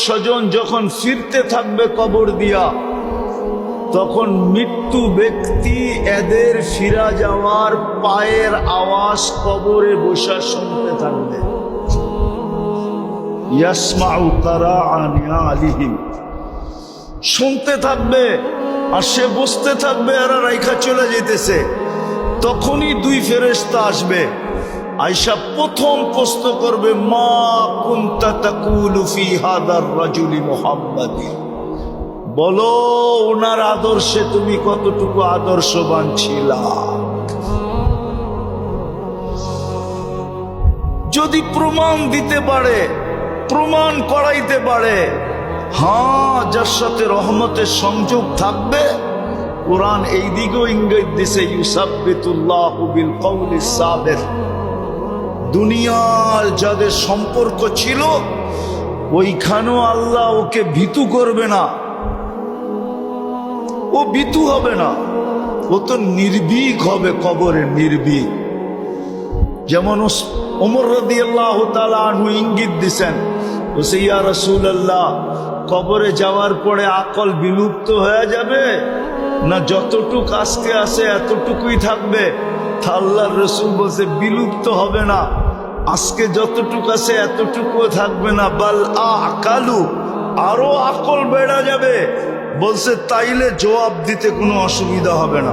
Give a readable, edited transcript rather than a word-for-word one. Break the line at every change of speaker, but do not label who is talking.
স্বজন যখন ফিরতে থাকবে কবর দিয়া, তখন মৃত্যু ব্যক্তি এদের ফিরা যাওয়ার পায়ের আওয়াজ কবরে বসা শুনতে থাকবে। ইয়াসমাউ তারাআ নিআলিহিম, শুনতে থাকবে, আর সে বসতে থাকবে, এরা রাইখা চলে যেতেছে। তখনই দুই ফেরেশতা আসবে, আয়েশা প্রথম প্রশ্ন করবে, মা কুনতা তাকুলু ফি হাদার রাজুলি মুহাম্মাদি, বলো ওনার আদর্শে তুমি কতটুকু আদর্শবান ছিলা। যদি প্রমাণ দিতে পারে, প্রমাণ করাইতে পারে, হ্যাঁ, যার সাথে রহমতের সংযোগ থাকবে, কোরআন এই দিকেও ইঙ্গিত দিছে, ইউসাব্বিতুল্লাহু বিল কওলিস সাবিত। দুনিয়ার যাদের সম্পর্ক ছিল ওইখানেও আল্লাহ ওকে ভীতু করবে না, ও ভীতু হবে না, ও তো নির্ভীক হবে কবরে, নির্ভীক। যেমন ওমর রাদিয়াল্লাহু তাআলা আনহু ইঙ্গিত দিছেন, বলছে ইয়া রাসূলুল্লাহ, কবরে যাওয়ার পরে আকল বিলুপ্ত হয়ে যাবে না যতটুক আজকে আছে এতটুকুই থাকবে? আল্লাহর রাসূল বলছে বিলুপ্ত হবে না, আজকে যতটুক আছে এতটুকুও থাকবে না, বাল আকালু, আরো আকল বেড়ে যাবে। বলছে তাইলে জবাব দিতে কোনো অসুবিধা হবে না।